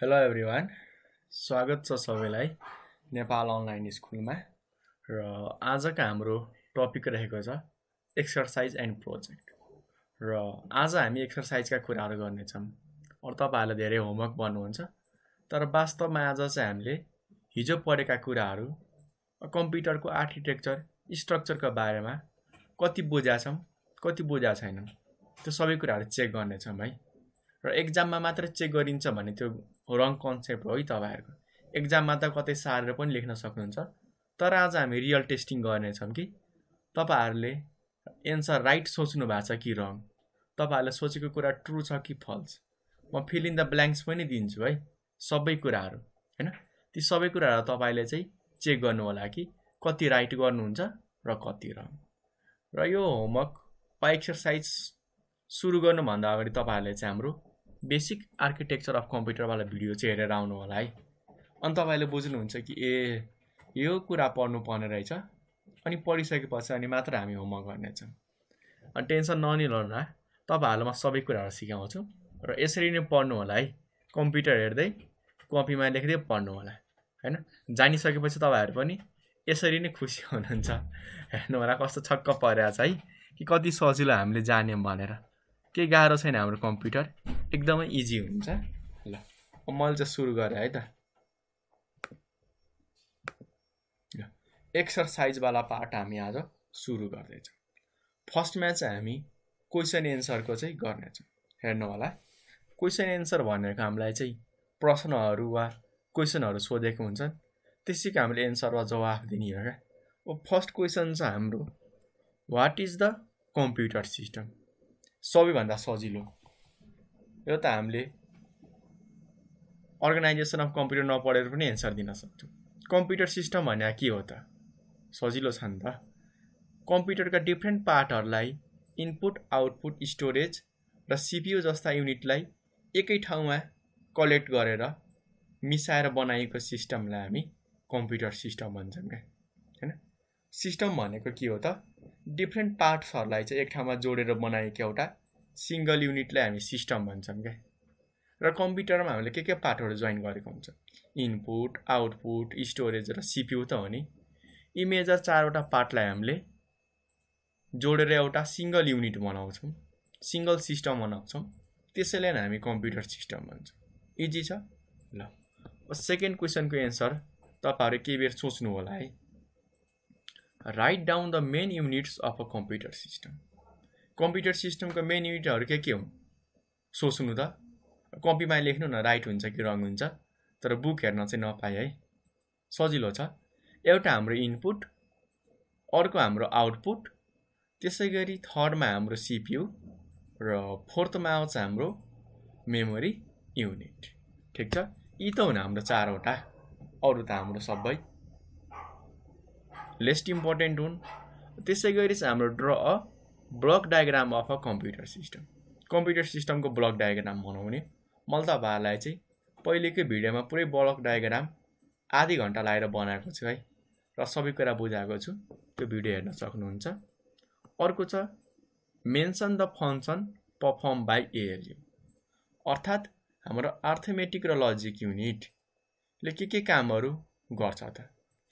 Hello everyone, स्वागत छ सबैलाई नेपाल अनलाइन स्कुलमा। र आजको हाम्रो टपिक रहेको छ एक्सर्साइज एन्ड प्रोजेक्ट। र आज हामी एक्सर्साइजका कुराहरू गर्नेछौँ। अरू तपाईँहरूले धेरै होमवर्क गर्नुहुन्छ, तर वास्तवमा आज चाहिँ हामीले हिजो पढेका कुराहरू कम्प्युटरको आर्किटेक्चर स्ट्रक्चरको बारेमा कति बुझेका छौँ कति बुझेका छैनौँ त्यो सबै कुराहरू चेक गर्नेछौँ है। र एक्जाममा मात्र चेक गरिन्छ भने त्यो रङ कन्सेप्ट हो है। तपाईँहरूको एक्जाममा त कतै सारेर पनि लेख्न सक्नुहुन्छ, तर आज हामी रियल टेस्टिङ गर्नेछौँ कि तपाईँहरूले एन्सर राइट सोच्नु भएको छ कि रङ, तपाईँहरूले सोचेको कुरा ट्रु छ कि फल्स। म फिल इन द ब्ल्याङ्क्स पनि दिन्छु है, सबै कुराहरू हैन। ती सबै कुराहरू तपाईँले चाहिँ चेक गर्नु होला कि कति राइट गर्नुहुन्छ र कति रङ। र यो होमवर्क वा एक्सर्साइज सुरु गर्नुभन्दा अगाडि तपाईँहरूले चाहिँ हाम्रो बेसिक आर्किटेक्चर अफ कम्प्युटरवाला भिडियो चाहिँ हेरेर आउनु होला है। अनि तपाईँले बुझ्नुहुन्छ कि यो कुरा पढ्नु पर्ने रहेछ, अनि पढिसकेपछि अनि मात्र हामी होमवर्क गर्नेछौँ। अनि टेन्सन नलिनुहोला, तपाईँहरूलाई म सबै कुराहरू सिकाउँछु र यसरी नै पढ्नु होला है। कम्प्युटर हेर्दै कपीमा लेख्दै पढ्नु होला हैन। जानिसकेपछि तपाईँहरू पनि यसरी नै खुसी हुनुहुन्छ। हेर्नु होला कस्तो छक्क परेको छ है कि कति सजिलो हामीले जान्यौँ भनेर। केही गाह्रो छैन, हाम्रो कम्प्युटर एकदमै इजी हुन्छ। ल मैले चाहिँ सुरु गरेँ है त। एक्सर्साइजवाला पार्ट हामी आज सुरु गर्दैछौँ। फर्स्टमा चाहिँ हामी क्वेसन एन्सरको चाहिँ गर्नेछौँ। हेर्नु होला, क्वेसन एन्सर भनेको हामीलाई चाहिँ प्रश्नहरू वा क्वेसनहरू सोधेको हुन्छन्, त्यसैको हामीले एन्सर वा जवाफ दिने हो क्या। फर्स्ट क्वेसन छ हाम्रो, what is the computer system. सबैभन्दा सजिलो यो त हामीले अर्गनाइजेसन अफ कम्प्युटर नपढेर पनि एन्सर दिन सक्छौँ। कम्प्युटर सिस्टम भने के हो त, सजिलो छ नि त। कम्प्युटरका डिफ्रेन्ट पार्टहरूलाई इनपुट आउटपुट स्टोरेज र सिपियु जस्ता युनिटलाई एकै ठाउँमा कलेक्ट गरेर मिसाएर बनाइएको सिस्टमलाई हामी कम्प्युटर सिस्टम भन्छौँ क्या हैन। सिस्टम भनेको के हो त, डिफ्रेन्ट पार्ट्सहरूलाई चाहिँ एक ठाउँमा जोडेर बनाएको एउटा सिङ्गल युनिटलाई हामी सिस्टम भन्छौँ क्या। र कम्प्युटरमा हामीले के पार्टहरू जोइन गरेको हुन्छ, इनपुट आउटपुट स्टोरेज र सिपियु त हो नि। यी मेजर चारवटा पार्टलाई हामीले जोडेर एउटा सिङ्गल युनिट बनाउँछौँ, सिङ्गल सिस्टम बनाउँछौँ, त्यसैले नै हामी कम्प्युटर सिस्टम भन्छौँ। इजी छ। ल सेकेन्ड क्वेसनको एन्सर तपाईँहरू केही बेर सोच्नु होला है। Write down the main units of a computer system. Computer सिस्टमको मेन युनिटहरू के हुन् सोच्नु त। कपीमा लेख्नु न, राइट हुन्छ कि रङ हुन्छ, तर बुक हेर्न चाहिँ नपाए है। सजिलो छ। एउटा हाम्रो इनपुट, अर्को हाम्रो आउटपुट, त्यसै गरी थर्डमा हाम्रो सिपियु र फोर्थमा आउँछ हाम्रो मेमोरी युनिट। ठिक छ, यी त हुन् हाम्रो चारवटा, अरू त हाम्रो सबै लेस्ट इम्पोर्टेन्ट हुन्। त्यसै गरी चाहिँ हाम्रो draw a block diagram of a computer system. Computer सिस्टमको ब्लक डायग्राम बनाउने मैले तपाईँहरूलाई चाहिँ पहिलेकै भिडियोमा पुरै ब्लक डायग्राम आधी घन्टा लगाएर बनाएको छु है, र सबै कुरा बुझाएको छु, त्यो भिडियो हेर्न सक्नुहुन्छ। अर्को छ mention the function perform by ALU, अर्थात् हाम्रो अर्थमेटिक र लजिक युनिटले के कामहरू गर्छ त,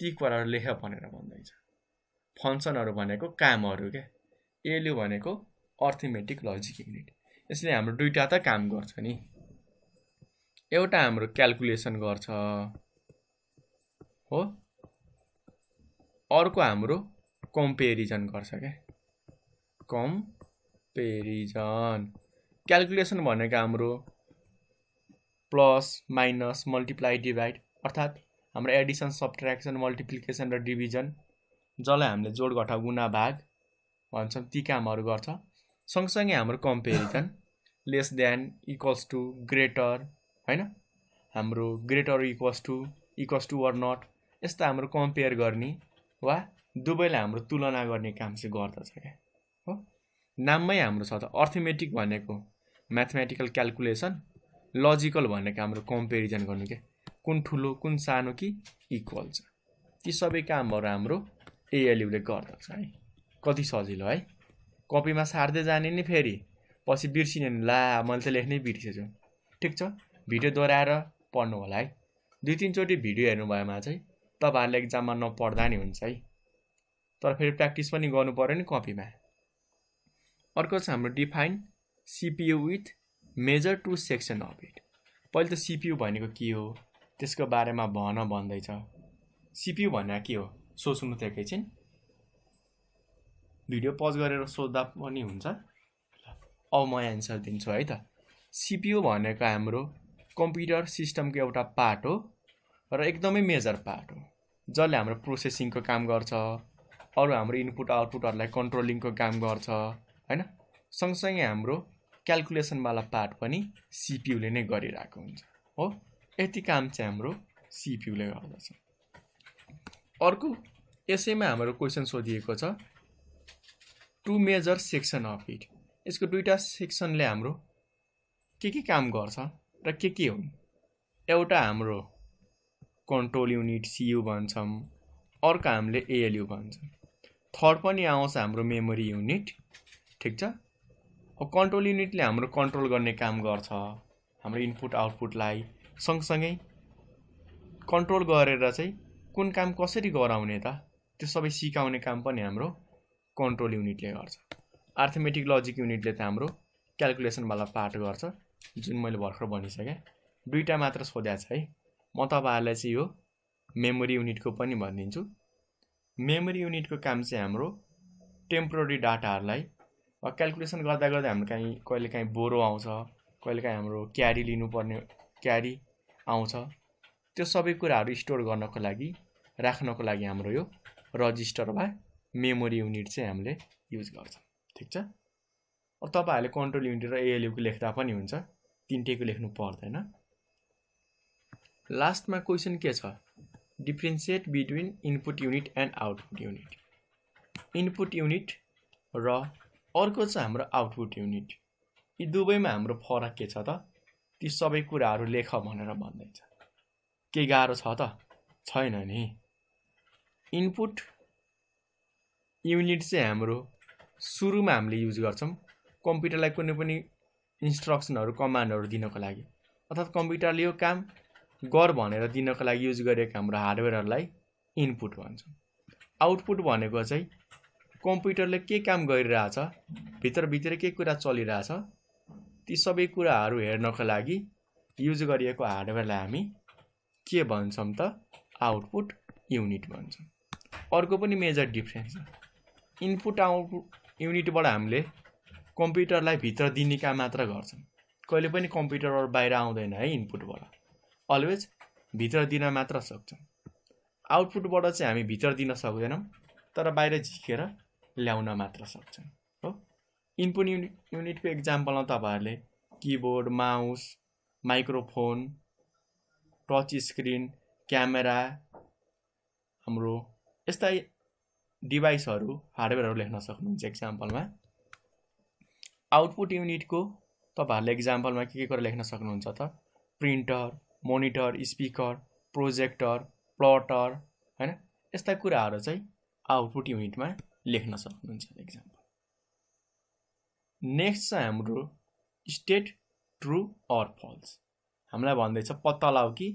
ती कुराहरू लेख भनेर भन्दैछ। फङ्सनहरू भनेको कामहरू क्या, एएलयु भनेको अर्थमेटिक लजिक युनिट। यसले हाम्रो दुईटा त काम गर्छ नि। एउटा हाम्रो क्यालकुलेसन गर्छ हो, अर्को हाम्रो कम्पेरिजन गर्छ क्या, कम्पेरिजन। क्यालकुलेसन भनेको हाम्रो प्लस माइनस मल्टिप्लाई डिभाइड, अर्थात् हाम्रो एडिसन सब्ट्र्याक्सन मल्टिप्लिकेसन र डिभिजन, जसलाई हामीले जोड घटाउ गुणा भाग भन्छौँ, ती कामहरू गर्छ। सँगसँगै हाम्रो comparison, less than equals to greater हैन, हाम्रो greater equals to or not, यस्ता हाम्रो कम्पेयर गर्ने वा दुवैलाई हाम्रो तुलना गर्ने काम चाहिँ गर्दछ क्या हो। नाममै हाम्रो छ त, अर्थमेटिक भनेको म्याथमेटिकल क्यालकुलेसन, लजिकल भनेको हाम्रो कम्पेरिजन गर्नु क्या, कुन ठुलो कुन सानो कि इक्वल छ। ती सबै कामहरू हाम्रो एएलयुले गर्दछ है। कति सजिलो है, कपीमा सार्दै जाने नि, फेरि पछि बिर्सिने नि, ला मैले त लेख्नै बिर्सेछु। ठिक छ, भिडियो दोहोऱ्याएर पढ्नु होला है। 2-3 चोटि भिडियो हेर्नुभएमा चाहिँ तपाईहरुले एक्जाममा नपढ्दा नि हुन्छ है। तर फेरि प्र्याक्टिस पनि गर्नु पर्यो नि कपीमा। अर्को छ हाम्रो define CPU with major two section of it. पहिले त CPU भनेको के हो त्यसको बारेमा भन्दैछ। CPU भनेको के हो सोच्नु त एकैछिन। भिडियो पज गरेर सोच्दा पनि हुन्छ। अब म एन्सर दिन्छु है त। CPU भनेको हाम्रो कम्प्युटर सिस्टमको एउटा पार्ट हो र एकदमै मेजर पार्ट हो, जसले हाम्रो प्रोसेसिङको काम गर्छ, अरु हाम्रो इनपुट आउटपुटहरुलाई कन्ट्रोलिङको काम गर्छ हैन। सँगसँगै हाम्रो क्याल्कुलेसन वाला पार्ट पनि CPU ले नै गरिरहेको हुन्छ हो। यति काम चाहिँ हाम्रो CPU ले गर्दछ। अर्को यसैमा हाम्रो क्वेशन सोधिएको छ two major section of it. यसको दुईटा सेक्सनले हाम्रो के काम गर्छ र के हुन्। एउटा हाम्रो कन्ट्रोल युनिट CU भन्छौं, अर्को हामीले ALU भन्छौं। थर्ड पनि आउँछ हाम्रो मेमोरी युनिट, ठीक छ। अब कन्ट्रोल युनिटले हाम्रो कन्ट्रोल गर्ने काम गर्छ हाम्रो इनपुट आउटपुटलाई, सँगसँगै कन्ट्रोल गरेर चाहिँ कुन काम कसरी गराउने त त्यो सबै सिकाउने काम पनि हाम्रो कन्ट्रोल युनिटले गर्छ। अर्थमेटिक लजिक युनिटले त हाम्रो क्याल्कुलेसन वाला पार्ट गर्छ, जुन मैले भर्खर भनिसके। दुईटा मात्र सोधेको छ है। म तपाईहरुलाई चाहिँ यो मेमोरी युनिटको पनि भनिदिन्छु। मेमोरी युनिटको काम चाहिँ हाम्रो टेम्पोररी डाटाहरुलाई क्याल्कुलेसन गर्दा गर्दै हाम्रो कहिलेकाहीँ बोरो आउँछ, कहिलेकाहीँ हाम्रो क्यारी लिनुपर्ने क्यारी आउँछ। त्यो सबै कुराहरु स्टोर गर्नको लागि राख्नको लागि हाम्रो यो रजिस्टर वा मेमोरी युनिट चाहिँ हामीले युज गर्छौं, ठीक छ। अब तपाईहरुले कन्ट्रोल युनिट र ALU को लेख्दा पनि हुन्छ, तीनटैको लेख्नु पर्दैन। लास्टमा क्वेशन के छ differentiate between input unit and output unit. Input unit र अर्को छ हाम्रो आउटपुट युनिट। यी दुवैमा हाम्रो फरक के छ त ती सबै कुराहरु लेख भनेर भन्दैछ। के गाह्रो छ त छैन नि। इनपुट युनिट चाहिँ हाम्रो सुरुमा हामीले युज गर्छौं कम्प्युटरलाई कुनै पनि इन्स्ट्रक्सनहरु कमान्डहरु दिनको लागि, अर्थात कम्प्युटरले यो काम गर भनेर दिनको लागि युज गरेको हाम्रो हार्डवेयरहरुलाई इनपुट भन्छौं। आउटपुट भनेको चाहिँ कम्प्युटरले के काम गरिरहेछ, भित्र के कुरा चलिरहेछ, ती सबै कुराहरु हेर्नको लागि युज गरिएको हार्डवेयरलाई हामी के भन्छौं त आउटपुट युनिट भन्छौं। अर्को पनि मेजर डिफरेन्स छ। इनपुट आउटपुट युनिटबाट हामीले कम्प्युटरलाई भित्र दिने काम मात्र गर्छौं। कहिले पनि कम्प्युटरबाट बाहिर आउँदैन है इनपुटबाट। अलवेज भित्र दिन मात्र सक्छौं। आउटपुटबाट चाहिँ हामी भित्र दिन सक्दैनौं, तर बाहिर झिकेर ल्याउन मात्र सक्छौं हो। इनपुट युनिटको एक्जाम्पलमा तपाईहरुले keyboard, mouse, microphone, touch screen, camera, हाम्रो यस्ता डिभाइसहरु हार्डवेयरहरु लेख्न सक्नुहुन्छ एक्जाम्पलमा। आउटपुट युनिटको तपाईहरुले एक्जाम्पलमा के कुरा लेख्न सक्नुहुन्छ त प्रिन्टर, मोनिटर, स्पिकर, प्रोजेक्टर, प्लटर हैन, यस्ता कुराहरु चाहिँ आउटपुट युनिटमा लेख्न सक्नुहुन्छ एक्जाम्पल। नेक्स्ट चाहिँ हाम्रो स्टेट ट्रु अर फल्स। हामीलाई भन्दैछ पत्ता लगाऊ कि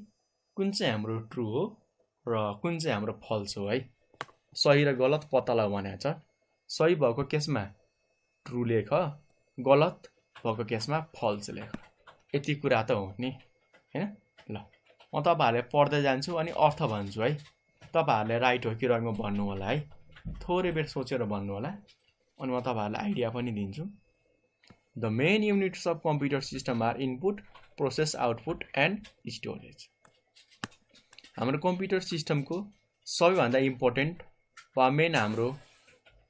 कुन चाहिँ हाम्रो ट्रु हो र कुन चाहिँ हाम्रो फल्स हो है। सही र गलत पत्ता लगाऊ भनेको छ। सही भएको केसमा ट्रु लेख, गलत भएको केसमा फल्स लेख। यति कुरा त हो नि हैन। ल म तपाईहरुले पढ्दै जान्छु अनि अर्थ भन्छु है। तपाईहरुले राइट हो कि रङ हो भन्नु होला है। थोरै बेर सोचेर भन्नु होला अनि म तपाईहरुलाई आइडिया पनि दिन्छु। The main units of computer system are input, process, output and storage. हाम्रो कम्प्युटर सिस्टमको सबैभन्दा इम्पोर्टेन्ट वा मेन हाम्रो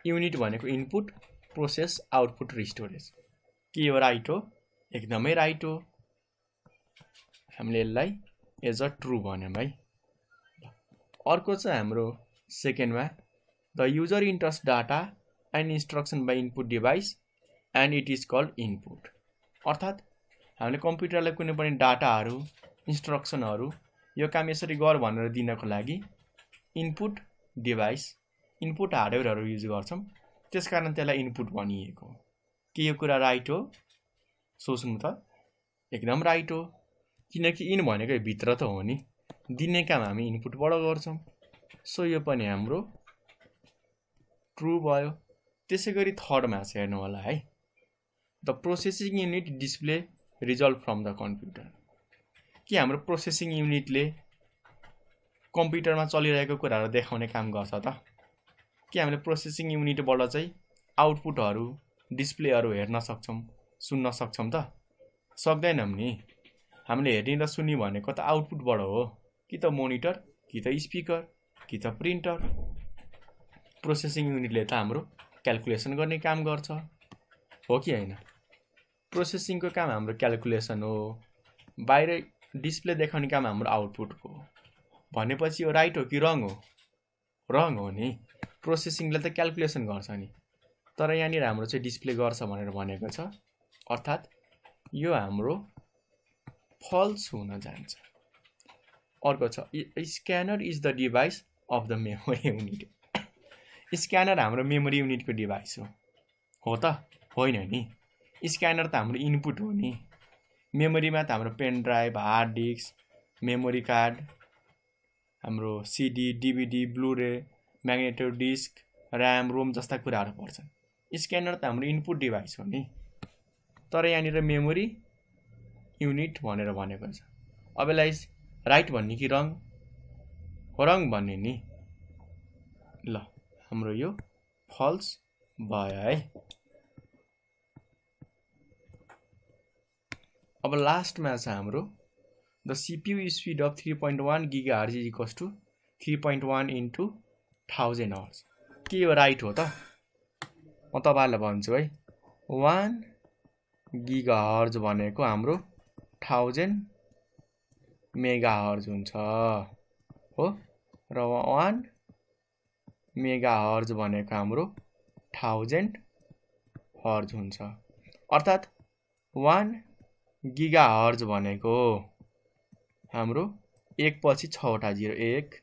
युनिट भनेको इनपुट, प्रोसेस, आउटपुट र स्टोरेज। के हो राइट हो? एकदमै राइट हो। हामीले यसलाई एज अ ट्रु भन्यौं है। अर्को चाहिँ हाम्रो सेकेन्डमा the user enters data and instruction by input device and it is called input. अर्थात हामीले कम्प्युटरलाई कुनै पनि डाटाहरु, इन्स्ट्रक्सनहरु यो काम यसरी गर भनेर दिनको लागि इनपुट डिभाइस, इनपुट हार्डवेयरहरु युज गर्छौं। त्यसकारण त्यसलाई इनपुट भनिएको हो। के यो कुरा राइट हो? सोच्नु त एकदम राइट हो। किनकि इन भनेको भित्र त हो नि, दिने काम हामी इनपुटबाट गर्छौँ। सो यो पनि हाम्रो ट्रु भयो। त्यसै गरी थर्डमा चाहिँ हेर्नु होला है, the processing unit display result from the computer. के हाम्रो प्रोसेसिङ युनिटले कम्प्युटरमा चलिरहेको कुराहरू देखाउने काम गर्छ त? के हामीले प्रोसेसिङ युनिटबाट चाहिँ आउटपुटहरू डिस्प्लेहरू हेर्न सक्छौँ, सुन्न सक्छौँ त? सक्दैनौँ नि। हामीले हेर्ने र सुन्ने भनेको त आउटपुटबाट हो, कि त मोनिटर, कि त स्पिकर, कि त प्रिन्टर। प्रोसेसिङ युनिटले त हाम्रो क्यालकुलेसन गर्ने काम गर्छ, हो कि होइन? प्रोसेसिङको काम हाम्रो क्यालकुलेसन हो, बाहिर डिस्प्ले देखाउने काम हाम्रो आउटपुटको हो। भनेपछि यो राइट हो कि रङ हो? रङ हो नि। प्रोसेसिङले त क्यालकुलेसन गर्छ नि, तर यहाँनिर हाम्रो चाहिँ डिस्प्ले गर्छ भनेर भनेको छ, अर्थात् यो हाम्रो फल्स हुन जान्छ। अर्को छ scanner is the device of the memory unit. Scanner हाम्रो मेमोरी युनिटको डिभाइस हो त? होइन नि। स्क्यानर त हाम्रो इनपुट हो नि। मेमोरीमा त हाम्रो pen drive, hard disk, memory card, हाम्रो CD, DVD, Blu-ray, magnetic disk, RAM, ROM जस्ता कुराहरू पर्छन्। स्क्यानर त हाम्रो इनपुट डिभाइस हो नि, तर यहाँनिर मेमोरी युनिट भनेर भनेको छ। अब यसलाई राइट भन्ने कि रङ? रङ भन्ने नि। ल हाम्रो यो फल्स भयो है। अब लास्टमा छ हाम्रो the CPU speed of 3.1 GHz is equals to 3.1 × 1000 Hz। के यो राइट हो त? म तपाईँहरूलाई भन्छु है, 1 GHz भनेको हाम्रो 1000 MHz हुन्छ हो, र 1 MHz भनेको हाम्रो 1000 Hz हुन्छ। अर्थात् 1 GHz भनेको हाम्रो 1 पछि 6वटा जिरो, 1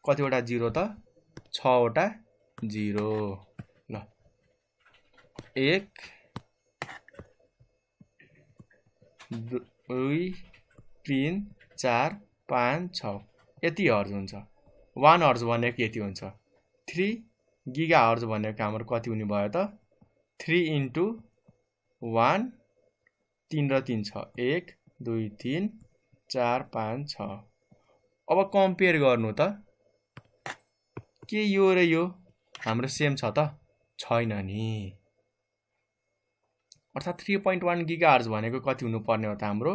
कतिवटा जिरो त? 6वटा जिरो। ल 1 2 3 4 5 6 यति हर्ज हुन्छ। 1 हर्ज भनेको यति हुन्छ। 3 GHz भनेको हाम्रो कति हुने भयो त? 3 × 1 3 र 3 छ, 1 2 3 4 5 6। अब कम्पेयर गर्नु त, के यो र यो हाम्रो सेम छ त? छैन नि। अर्थात् 3.1 GHz भनेको कति हुनुपर्ने हो त हाम्रो?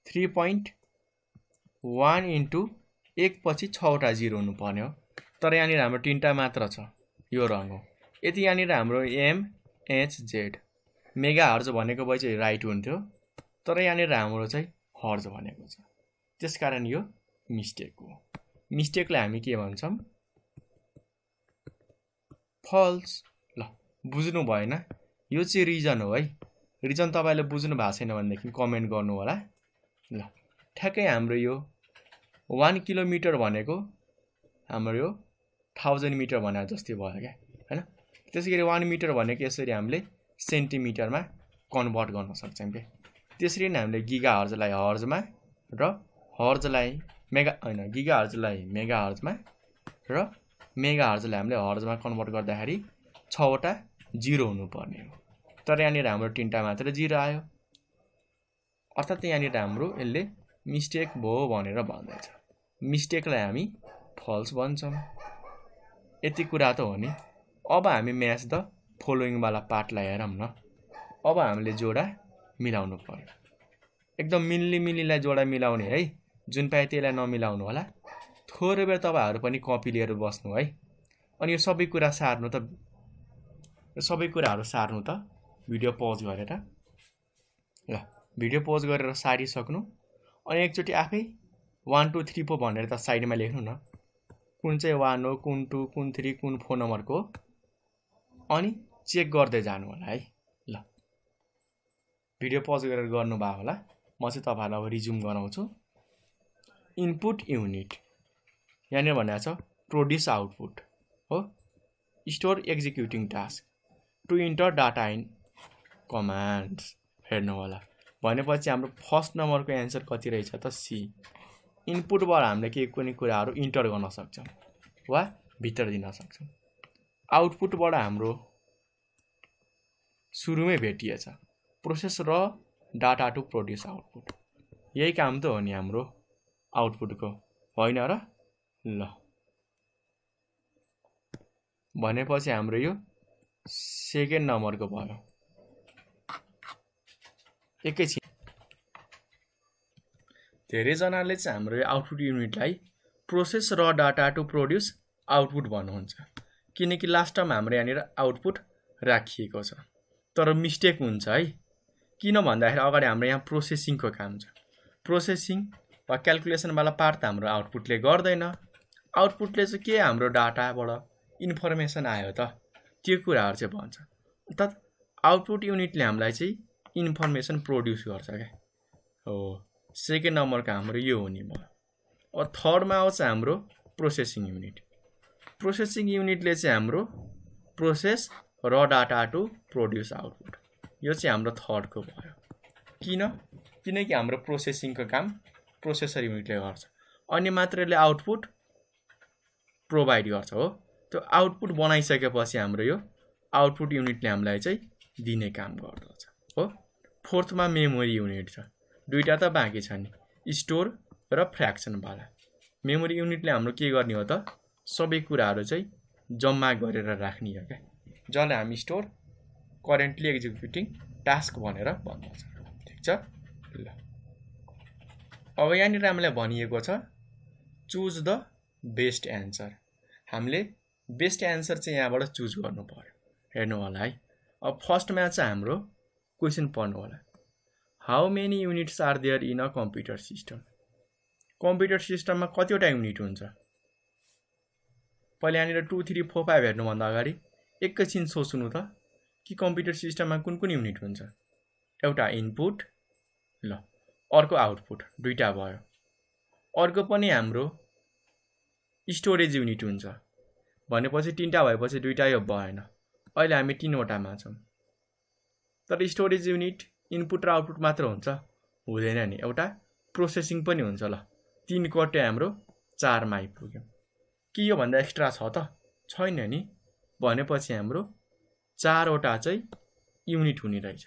3.1 × 1 पछि 6वटा जिरो हुनुपर्ने हो, तर यहाँनिर हाम्रो 3टा मात्र छ। यो रङ हो। यति यहाँनिर हाम्रो MHz मेगाहर्ज भनेको भए चाहिँ राइट हुन्थ्यो, तर यहाँनिर हाम्रो चाहिँ हर्ज भनेको छ, त्यसकारण यो मिस्टेक हो। मिस्टेकलाई हामी के भन्छौँ? फल्स। ल बुझ्नु भएन? यो चाहिँ रिजन हो है। रिजन तपाईँले बुझ्नु भएको छैन भनेदेखि कमेन्ट गर्नु होला। ल ठ्याक्कै हाम्रो यो 1 किलोमिटर भनेको हाम्रो यो 1000 मिटर भने जस्तै भयो क्या, हैन? त्यसैगरी 1 मिटर भनेको यसरी हामीले सेन्टिमिटरमा कन्भर्ट गर्न सक्छौँ के। त्यसरी नै हामीले गिगाहर्जलाई हर्जमा र हर्जलाई गिगाहर्जलाई मेगाहर्जमा र मेगाहर्जलाई हामीले हर्जमा कन्भर्ट गर्दाखेरि 6वटा जिरो हुनुपर्ने हो, तर यहाँनिर हाम्रो 3टा मात्र जिरो आयो। अर्थात् यहाँनिर हाम्रो यसले मिस्टेक भयो भनेर भन्दैछ। मिस्टेकलाई हामी फल्स भन्छौँ। यति कुरा त हो नि। अब हामी म्याच द फलोइङ वाला पार्टलाई हेरौँ न। अब हामीले जोडा मिलाउनु पर्यो। एकदम मिल्लीलाई जोडा मिलाउने है, जुन पाए त्यसलाई नमिलाउनु होला। थोरै बेर तपाईँहरू पनि कपी लिएर बस्नु है, अनि यो सबै कुरा सार्नु त, सबै कुराहरू सार्नु त भिडियो पज गरेर। ल भिडियो पज गरेर सारिसक्नु, अनि एकचोटि आफै 1 2 3 4 भनेर त साइडमा लेख्नु न, कुन चाहिँ 1 हो, कुन 2, कुन 3, कुन फोन नम्बरको, अनि चेक गर्दै जानु होला है। ल भिडियो पज गरेर गर्नुभयो होला। म चाहिँ तपाईँहरूलाई अब रिज्युम गराउँछु। इनपुट युनिट यहाँनिर भनेको छ प्रोड्युस आउटपुट हो, store executing task, to enter data in commands. हेर्नु होला, भनेपछि हाम्रो फर्स्ट नम्बरको एन्सर कति रहेछ त सी। इनपुटबाट हामीले केही कुनै कुराहरू इन्टर गर्न सक्छौँ वा भित्र दिन सक्छौँ। आउटपुटबाट हाम्रो सुरुमै भेटिएछ प्रोसेस र डाटा टु प्रोड्युस आउटपुट। यही काम त हो नि हाम्रो आउटपुटको, होइन र? ल भनेपछि हाम्रो यो सेकेन्ड नम्बरको भयो। एकैछिन धेरैजनाले चाहिँ हाम्रो यो आउटपुट युनिटलाई प्रोसेस र डाटा टु प्रोड्युस आउटपुट भन्नुहुन्छ, किनकि लास्ट टाइम हाम्रो यहाँनिर आउटपुट राखिएको छ। तर मिस्टेक हुन्छ है, किन भन्दाखेरि अगाडि हाम्रो यहाँ प्रोसेसिङको काम छ। प्रोसेसिङ वा क्यालकुलेसनवाला पार्ट त हाम्रो आउटपुटले गर्दैन। आउटपुटले चाहिँ के हाम्रो डाटाबाट इन्फर्मेसन आयो त त्यो कुराहरू चाहिँ भन्छ। अर्थात् आउटपुट युनिटले हामीलाई चाहिँ इन्फर्मेसन प्रोड्युस गर्छ क्या हो। सेकेन्ड नम्बरको हाम्रो यो हुने भयो। अब थर्डमा आउँछ हाम्रो प्रोसेसिङ युनिट। प्रोसेसिङ युनिटले चाहिँ हाम्रो प्रोसेस र डाटा टु प्रोड्युस आउटपुट, यो चाहिँ हाम्रो थर्डको भयो। किनकि हाम्रो प्रोसेसिङको काम प्रोसेसर युनिटले गर्छ, अनि मात्रले आउटपुट प्रोभाइड गर्छ हो। त्यो आउटपुट बनाइसकेपछि हाम्रो यो आउटपुट युनिटले हामीलाई चाहिँ दिने काम गर्दछ हो। फोर्थमा मेमोरी युनिट छ। दुईटा त बाँकी छ नि, स्टोर र फ्र्याक्सनवाला। मेमोरी युनिटले हाम्रो के गर्ने हो त सबै कुराहरू चाहिँ जम्मा गरेर राख्ने हो क्या, जसलाई हामी स्टोर करेन्टली एक्जिक्युटिङ टास्क भनेर भन्दछ। ठिक छ ल। अब यहाँनिर हामीलाई भनिएको छ चुज द बेस्ट एन्सर। हामीले बेस्ट एन्सर चाहिँ यहाँबाट चुज गर्नु पर्यो। हेर्नु होला है। अब फर्स्टमा चाहिँ हाम्रो क्वेसन पढ्नु होला। How many units are there in a computer system. Computer सिस्टममा कतिवटा युनिट हुन्छ? पहिले यहाँनिर 2, 3, 4, 5 हेर्नुभन्दा अगाडि एकैछिन सोच्नु त कि कम्प्युटर सिस्टममा कुन कुन युनिट हुन्छ। एउटा इनपुट, ल अर्को आउटपुट, दुईटा भयो। अर्को पनि हाम्रो स्टोरेज युनिट हुन्छ, भनेपछि तीनटा भएपछि दुईटा यो भएन। अहिले हामी 3वटामा छौँ। तर स्टोरेज युनिट इनपुट र आउटपुट मात्र हुन्छ हुँदैन नि, एउटा प्रोसेसिङ पनि हुन्छ। ल 3 कटे हाम्रो 4मा आइपुग्यौँ। के योभन्दा एक्स्ट्रा छ त? छैन नि। भनेपछि हाम्रो 4वटा चाहिँ युनिट हुने रहेछ।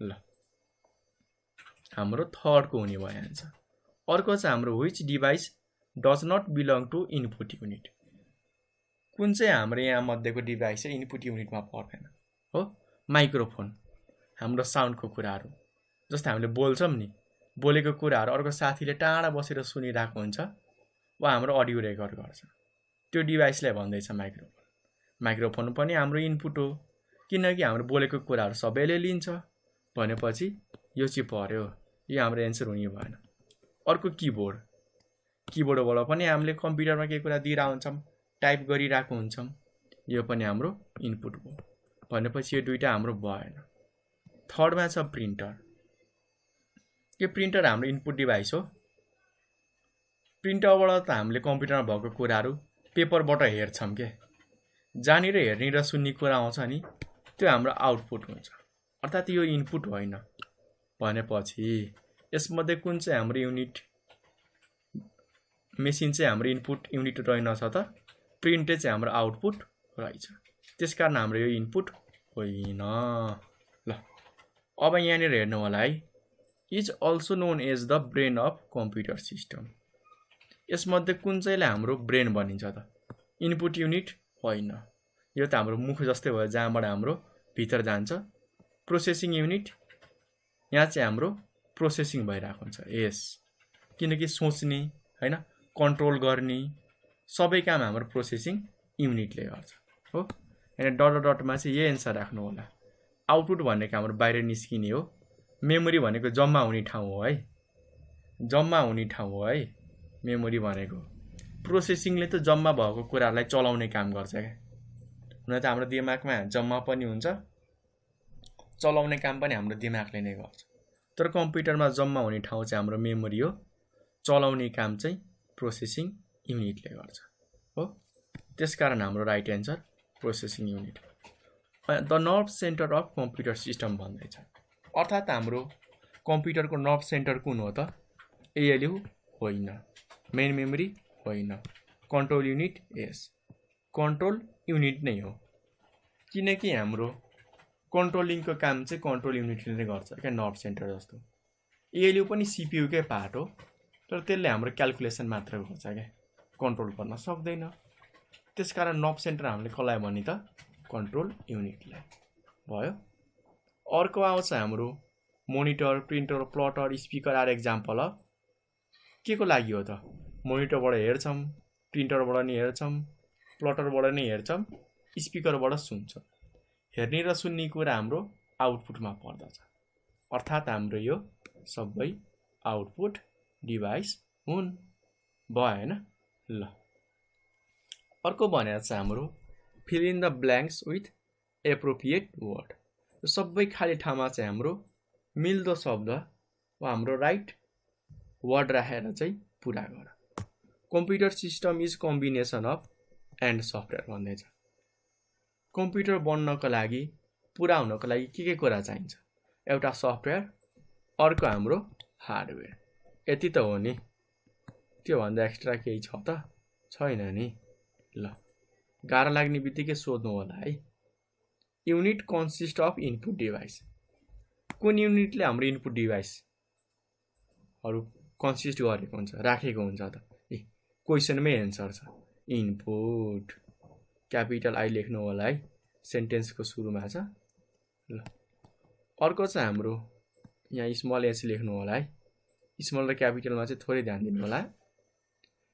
ल हाम्रो थर्डको हुने भयो एन्सर। अर्को चाहिँ हाम्रो which device does not belong to input unit. कुन चाहिँ हाम्रो यहाँ मध्येको डिभाइस चाहिँ इनपुट युनिटमा पर्दैन हो? माइक्रोफोन, हाम्रो साउन्डको कुराहरू, जस्तै हामीले बोल्छौँ नि, बोलेको कुराहरू अर्को साथीले टाढा बसेर सुनिरहेको हुन्छ वा हाम्रो अडियो रेकर्ड गर्छ, त्यो डिभाइसलाई भन्दैछ माइक्रोफोन। माइक्रोफोन पनि हाम्रो इनपुट हो, किनकि हाम्रो बोलेको कुराहरू सबैले लिन्छ। भनेपछि यो चाहिँ पर्यो, यो हाम्रो एन्सर हुने भएन। अर्को किबोर्ड, किबोर्डबाट पनि हामीले कम्प्युटरमा केही कुरा दिइरहेको हुन्छौँ, टाइप गरिरहेको हुन्छौँ, यो पनि हाम्रो इनपुट हो। भनेपछि यो दुईटा हाम्रो भएन। थर्डमा छ प्रिन्टर। यो प्रिन्टर हाम्रो इनपुट डिभाइस हो। प्रिन्टरबाट त हामीले कम्प्युटरमा भएको कुराहरू पेपरबाट हेर्छौँ के, जहाँनिर हेर्ने र सुन्ने कुरा आउँछ नि त्यो हाम्रो आउटपुट हुन्छ, अर्थात् यो इनपुट होइन। भनेपछि यसमध्ये कुन चाहिँ हाम्रो युनिट मेसिन चाहिँ हाम्रो इनपुट युनिट रहेनछ त? प्रिन्टै चाहिँ हाम्रो आउटपुट रहेछ, त्यसकारण हाम्रो यो इनपुट होइन। ल अब यहाँनिर हेर्नु होला है। Is also known as the brain of computer system. यसमध्ये कुन चाहिँलाई हाम्रो ब्रेन भनिन्छ त? इनपुट युनिट होइन, यो त हाम्रो मुख जस्तै भयो, जहाँबाट हाम्रो भित्र जान्छ। प्रोसेसिङ युनिट, यहाँ चाहिँ हाम्रो प्रोसेसिङ भइरहेको हुन्छ। यस, किनकि सोच्ने होइन, कन्ट्रोल गर्ने सबै काम हाम्रो प्रोसेसिङ युनिटले गर्छ हो। यहाँ डट डटमा चाहिँ यही एन्सर राख्नु होला। आउटपुट भनेको हाम्रो बाहिर निस्किने हो, मेमोरी भनेको जम्मा हुने ठाउँ हो है, जम्मा हुने ठाउँ हो है मेमोरी भनेको। प्रोसेसिङले त जम्मा भएको कुराहरूलाई चलाउने काम गर्छ क्या। हुन त हाम्रो दिमागमा जम्मा पनि हुन्छ, चलाउने काम पनि हाम्रो दिमागले नै गर्छ। तर कम्प्युटरमा जम्मा हुने ठाउँ चाहिँ हाम्रो मेमोरी हो, चलाउने काम चाहिँ प्रोसेसिङ युनिटले गर्छ हो। त्यसकारण हाम्रो right answer processing unit. The nerve centre of computer system भन्दैछ, अर्थात् हाम्रो कम्प्युटरको नब सेन्टर कुन हो त? ALU होइन, मेन मेमोरी होइन, कन्ट्रोल युनिट यस, कन्ट्रोल युनिट नै हो। किनकि हाम्रो कन्ट्रोलिङको काम चाहिँ कन्ट्रोल युनिटले नै गर्छ क्या, नब सेन्टर जस्तो। ALU पनि CPU कै पार्ट हो, तर त्यसले हाम्रो क्यालकुलेसन मात्र गर्छ क्या, कन्ट्रोल गर्न सक्दैन। त्यसकारण नब सेन्टर हामीले कसलाई भन्ने त? कन्ट्रोल युनिटलाई भयो। अर्को आउँछ हाम्रो monitor, printer, plotter, speaker are example of के को लागि हो त? मोनिटरबाट हेर्छौँ, प्रिन्टरबाट नि हेर्छौँ, प्लटरबाट नि हेर्छौँ, स्पिकरबाट सुन्छौँ। हेर्ने र सुन्ने कुरा हाम्रो आउटपुटमा पर्दछ, अर्थात् हाम्रो यो सबै आउटपुट डिभाइस हुन्, भयो होइन? ल अर्को भनेको छ हाम्रो fill in the blanks with appropriate word. सबै खाली ठाउँमा चाहिँ हाम्रो मिल्दो शब्द वा हाम्रो राइट वर्ड राखेर चाहिँ पुरा गर। Computer system is combination of and software भन्दैछ। कम्प्युटर बन्नको लागि, पुरा हुनको लागि के कुरा चाहिन्छ? एउटा सफ्टवेयर, अर्को हाम्रो हार्डवेयर। यति त हो नि, त्योभन्दा एक्स्ट्रा केही छ त? छैन नि। ल गाह्रो लाग्ने बित्तिकै सोध्नु होला है। Unit consist of input device. कुन युनिटले हाम्रो इनपुट डिभाइसहरू कन्सिस्ट गरेको हुन्छ, राखेको हुन्छ त? क्वेसनमै एन्सर छ, इनपुट। क्यापिटल आई लेख्नु होला है, सेन्टेन्सको सुरुमा छ। ल अर्को चाहिँ हाम्रो यहाँ स्मल एच लेख्नु होला है, स्मल र क्यापिटलमा चाहिँ थोरै ध्यान दिनु होला।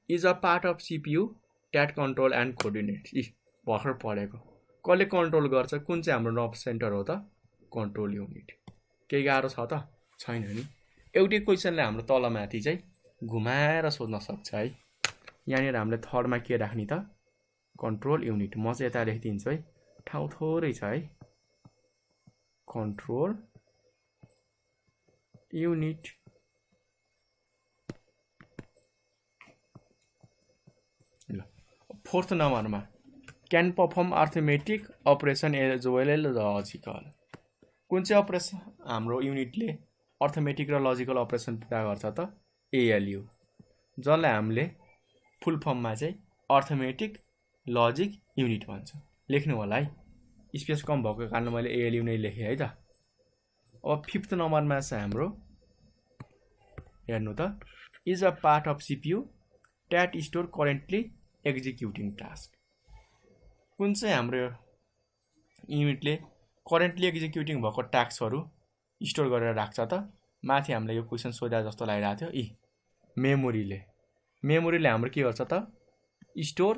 Is a part of CPU that control and coordinate. भर्खर पढेको, कसले कन्ट्रोल गर्छ? कुन चाहिँ हाम्रो नब सेन्टर हो त? Control unit. केही गाह्रो छ त? छैन नि। एउटै क्वेसनले हाम्रो तलमाथि चाहिँ घुमाएर सोध्न सक्छ है। यहाँनिर हामीले थर्डमा के राख्ने त? Control unit. म चाहिँ यता लेखिदिन्छु है, ठाउँ थोरै छ है। Control unit. ल फोर्थ नम्बरमा can perform arithmetic operation as well as logical. कुन चाहिँ अपरेसन हाम्रो युनिटले अर्थमेटिक र लजिकल अपरेसन पुरा गर्छ त? ALU, जसलाई हामीले फुल फर्ममा चाहिँ अर्थमेटिक लजिक युनिट भन्छ। लेख्नु होला है, स्पेस कम भएको कारणले मैले ALU नै लेखेँ है त। अब फिफ्थ नम्बरमा चाहिँ हाम्रो हेर्नु त, is a part of CPU that store currently executing task. कुन चाहिँ हाम्रो युनिटले करेन्टली एक्जिक्युटिङ भएको टास्कहरू स्टोर गरेर राख्छ त? माथि हामीले यो क्वेसन सोधा जस्तो लागिरहेको थियो। मेमोरीले हाम्रो के गर्छ त? Store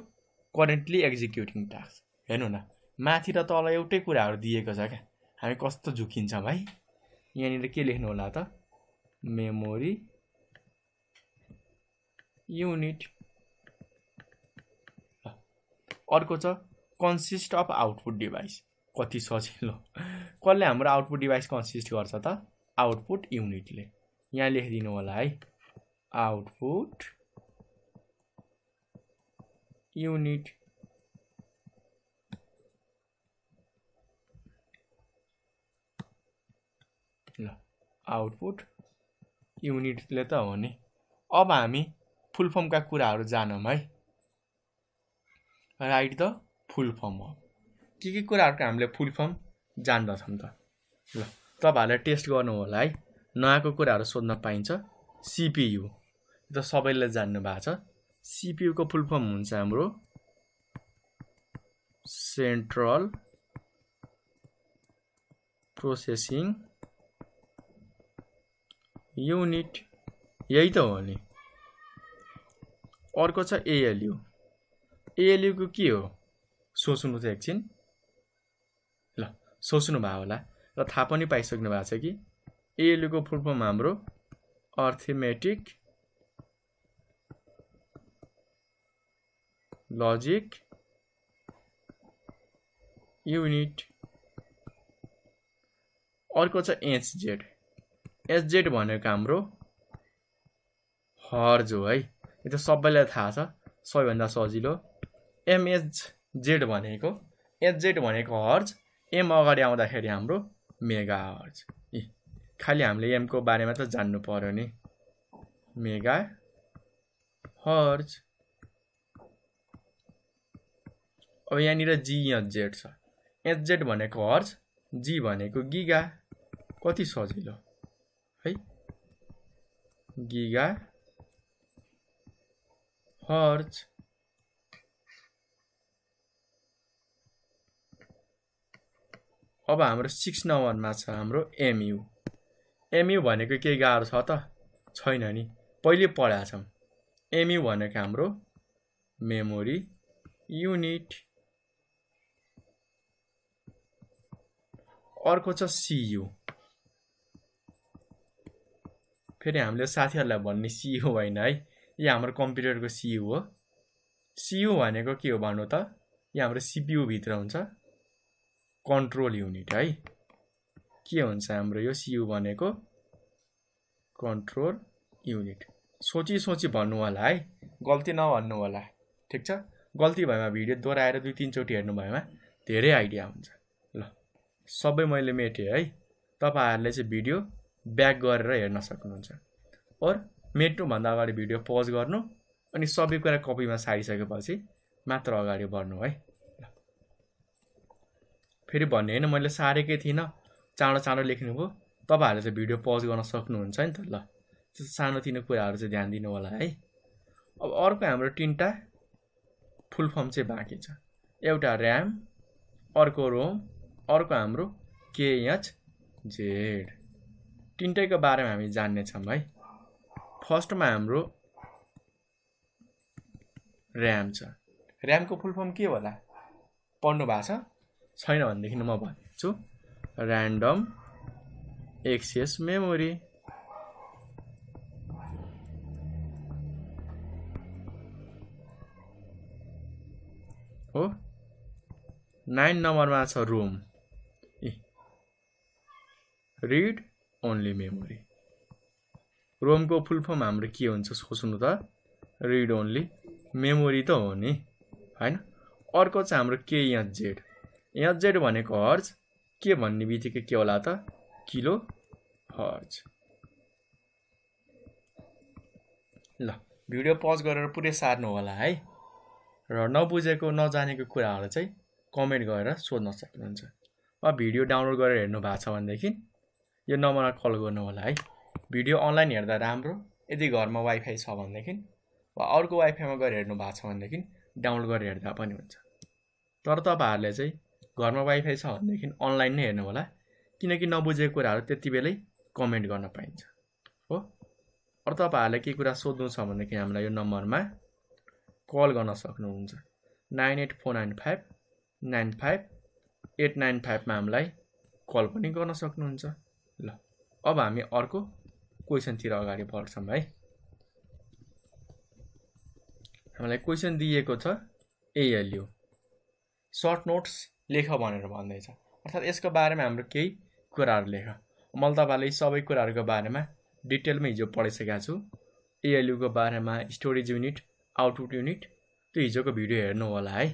currently executing task. हेर्नु न, माथि र तल एउटै कुराहरू दिएको छ क्या, हामी कस्तो झुकिन्छौँ है। यहाँनिर के लेख्नु होला त? Memory unit. अर्को छ कन्सिस्ट अफ आउटपुट डिभाइस। कति सजिलो, कसले हाम्रो आउटपुट डिभाइस कन्सिस्ट गर्छ त? आउटपुट युनिटले। यहाँ लेखिदिनु होला है, आउटपुट युनिट। ल आउटपुट युनिटले त हो नि। अब हामी फुल फर्मका कुराहरू जानौँ है। राइट द फुल फर्म हो। के कुराहरूको हामीले फुल फर्म जान्दछौँ त? ल तपाईँहरूले टेस्ट गर्नु होला है, नआएको कुराहरू सोध्न पाइन्छ। CPU त सबैले जान्नु भएको छ। CPU को फुल फर्म हुन्छ हाम्रो सेन्ट्रल प्रोसेसिङ युनिट, यही त हो नि। अर्को छ ALU। ALU को के हो? सोच्नु त एकछिन। ल सोच्नु भयो होला र थाहा पनि पाइसक्नु भएको छ कि ALU को फुल फर्म हाम्रो अर्थमेटिक लजिक युनिट। अर्को छ HZ। HZ भनेको हाम्रो हर्ज हो है, यो त सबैलाई थाहा छ, सबैभन्दा सजिलो। MHZ भनेको, HZ भनेको हर्ज, M अगाडि आउँदाखेरि हाम्रो मेगा हर्ज। खालि हामीले m को बारेमा त जान्नु पर्यो नि मेगा हर्ज अब यहाँनिर g यहाँ z छ hz भनेको हर्ज g भनेको गिगा कति सजिलो है गिगा हर्ज अब हाम्रो 6 नम्बरमा छ हाम्रो mu भनेको के गाह्रो छ त छैन नि पहिले पढाएको छौं mu भनेको हाम्रो मेमोरी युनिट अर्को छ cu फेरि हामीले साथीहरुलाई भन्ने cu होइन है यो हाम्रो कम्प्युटरको cu हो cu भनेको के हो भन्नु त यो हाम्रो CPU भित्र हुन्छ कन्ट्रोल युनिट है के हुन्छ हाम्रो यो cu भनेको कन्ट्रोल युनिट सोची भन्नु होला है गल्ती नभन्नु होला ठीक छ गल्ती भएमा भिडियो दोहोऱ्याएर 2-3 चोटी हेर्नु भएमा धेरै आइडिया हुन्छ ल सबै मैले मेटे है तपाईहरुले चाहिँ भिडियो ब्याक गरेर हेर्न सक्नुहुन्छ और मेट्नु भन्दा अगाडि भिडियो पज गर्नु अनि सबै कुरा कपीमा सारिसकेपछि मात्र अगाडि बढ्नु है फेरि भन्ने हैन मैले सारेकै थिइन चाँडो लेख्नु भो तपाईहरुले चाहिँ भिडियो पज गर्न सक्नुहुन्छ नि त ल सानोतिनो कुराहरु चाहिँ ध्यान दिनु होला है अब अर्को हाम्रो तीनटा फुल फर्म चाहिँ बाँकी छ एउटा र्याम अर्को रोम अर्को हाम्रो KHZ तीनटैको बारेमा हामी जान्ने छौं है फर्स्टमा हाम्रो र्याम छ र्यामको फुल फर्म के होला पढ्नु भएको छ छैन भनेदेखि म भन्छु र्यान्डम एक्सेस मेमोरी हो 9 नम्बरमा छ रोम रीड ओन्ली मेमोरी रोमको फुल फर्म हाम्रो के हुन्छ सोच्नु त रीड ओन्ली मेमोरी त हो नि हैन अर्को चाहिँ हाम्रो KHZ भनेको हर्ज के भन्ने बित्तिकै के होला त किलो हर्ज ल भिडियो पज गरेर पुरै सार्नु होला है र नबुझेको नजानेको कुराहरु चाहिँ कमेन्ट गरेर सोध्न सक्नुहुन्छ अब भिडियो डाउनलोड गरेर हेर्नु भएको छ भनेदेखि यो नम्बरमा कल गर्नु होला है भिडियो अनलाइन हेर्दा राम्रो यदि घरमा वाइफाई छ भनेदेखि वा अर्को वाइफाईमा गएर हेर्नु भएको छ भनेदेखि डाउनलोड गरेर हेर्दा पनि हुन्छ तर तपाईहरुले चाहिँ घरमा वाइफाई छ भनेदेखि अनलाइन नै हेर्नु होला किनकि नबुझेको कुराहरु त्यतिबेलै कमेन्ट गर्न पाइन्छ हो अरु तपाईहरुले के कुरा सोध्नु छ भनेदेखि हामीलाई यो नम्बरमा कल गर्न सक्नुहुन्छ 9849595895 मा हामीलाई कल पनि गर्न सक्नुहुन्छ ल अब हामी अर्को क्वेशन तिर अगाडि बढ्छौं है हामीलाई क्वेशन दिएको छ ALU सर्ट नोट्स लेख भनेर भन्दैछ अर्थात यसको बारेमा हाम्रो केही कुराहरु लेख मैले तपाईहरुलाई सबै कुराहरुको बारेमा डिटेलमा हिजो पढिसकेको छु ALU को बारेमा स्टोरेज युनिट आउटपुट युनिट त्यो हिजोको भिडियो हेर्नु होला है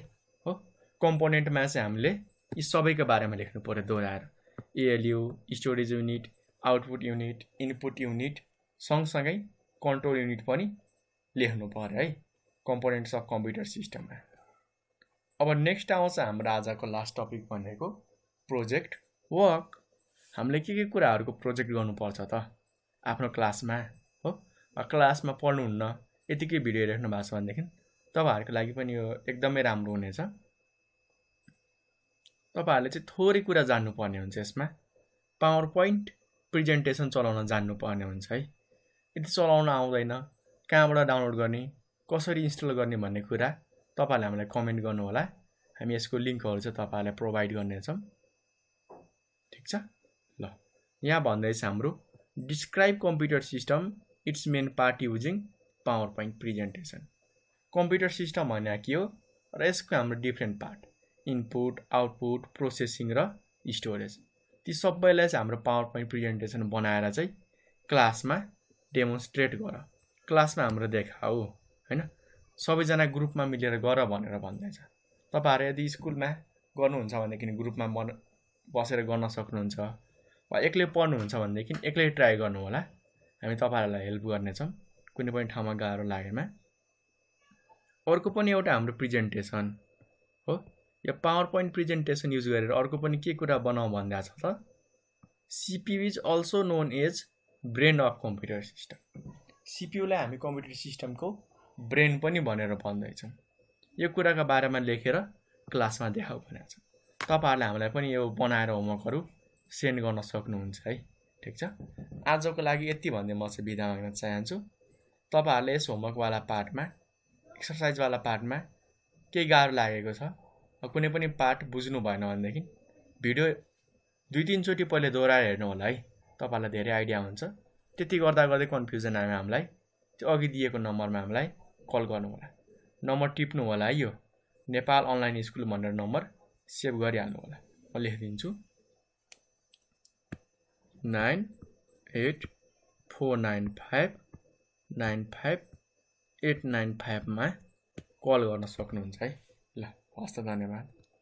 हो कम्पोनेन्टमा चाहिँ हामीले यी सबैको बारेमा लेख्नु पर्यो दोहोऱ्याएर ALU storage unit output unit input unit सँगसँगै कन्ट्रोल युनिट पनि लेख्नु पर्यो है कम्पोनेन्ट्स अफ कम्प्युटर सिस्टममा अब नेक्स्ट आउँछ हाम्रो आजको लास्ट टपिक भनेको प्रोजेक्ट वर्क हामीले के कुराहरुको प्रोजेक्ट गर्नुपर्छ त आफ्नो क्लासमा हो क्लासमा पढ्नुहुन्न यतिकै भिडियो हेर्नु भएको छ भनेदेखि तपाईहरुको लागि पनि यो एकदमै राम्रो हुनेछ तपाईहरुले चाहिँ थोरै कुरा जान्नु पर्ने हुन्छ यसमा पावर पोइन्ट प्रेजेन्टेसन चलाउन जान्नु पर्ने हुन्छ है यदि चलाउन आउँदैन कहाँबाट डाउनलोड गर्ने कसरी इन्स्टल गर्ने भन्ने कुरा तपाईहरुले हामीलाई कमेन्ट गर्नु होला हामी यसको लिंकहरु चाहिँ तपाईहरुलाई प्रोवाइड गर्ने छौं ठीक छ ल यहाँ भन्दै छ हाम्रो describe computer system it's main part using power point presentation computer system भने के हो र यसको हाम्रो different part input output processing र स्टोरेज ती सबैलाई चाहिँ हाम्रो पावर पोइन्ट प्रेजेन्टेसन बनाएर चाहिँ क्लासमा डेमोन्स्ट्रेट गर क्लासमा हाम्रो देखाऊ हैन सबैजना ग्रुपमा मिलेर गर भनेर भन्दैछ तपाईहरु यदि स्कुलमा गर्नुहुन्छ भनेदेखि ग्रुपमा बसेर गर्न सक्नुहुन्छ वा एक्लै पढ्नुहुन्छ भनेदेखि एक्लै ट्राई गर्नु होला। हामी तपाईहरुलाई हेल्प गर्नेछौँ कुनै पनि ठाउँमा गाह्रो लागेमा। अर्को पनि एउटा हाम्रो प्रेजेन्टेसन हो। यो पावर पोइन्ट प्रेजेन्टेसन युज गरेर अर्को पनि के कुरा बनाऊ भन्दै छ त CPU is also known as brain of computer system. CPU लाई हामी कम्प्युटर सिस्टमको ब्रेन पनि भनेर भन्दैछौँ। यो कुराका बारेमा लेखेर क्लासमा देखाऊ भनेको छ। तपाईहरुले हामीलाई पनि यो बनाएर होमवर्कहरु सेन्ड गर्न सक्नुहुन्छ है। ठीक छ, आजको लागि यति भन्दै म चाहिँ बिदा माग्न चाहन्छु। तपाईहरुले यस होमवर्क वाला पार्टमा एक्सरसाइज वाला पार्टमा केही गाह्रो लागेको छ, कुनै पनि पार्ट बुझ्नु भएन भनेदेखि भिडियो 2-3 चोटी पहिले दोहोऱ्याएर हेर्नु होला है। तपाईहरुलाई धेरै आइडिया हुन्छ। त्यति गर्दा गर्दै कन्फ्युजन आयो हामीलाई त्यो अघि दिएको नम्बरमा हामीलाई कल गर्नु होला। नम्बर टिप्नु होला है। यो नेपाल अनलाइन स्कुल भनेर नम्बर सेभ गरिहाल्नु होला। म लेखिदिन्छु 9849595895 मा कल गर्न सक्नुहुन्छ है। ल हस्त, धन्यवाद।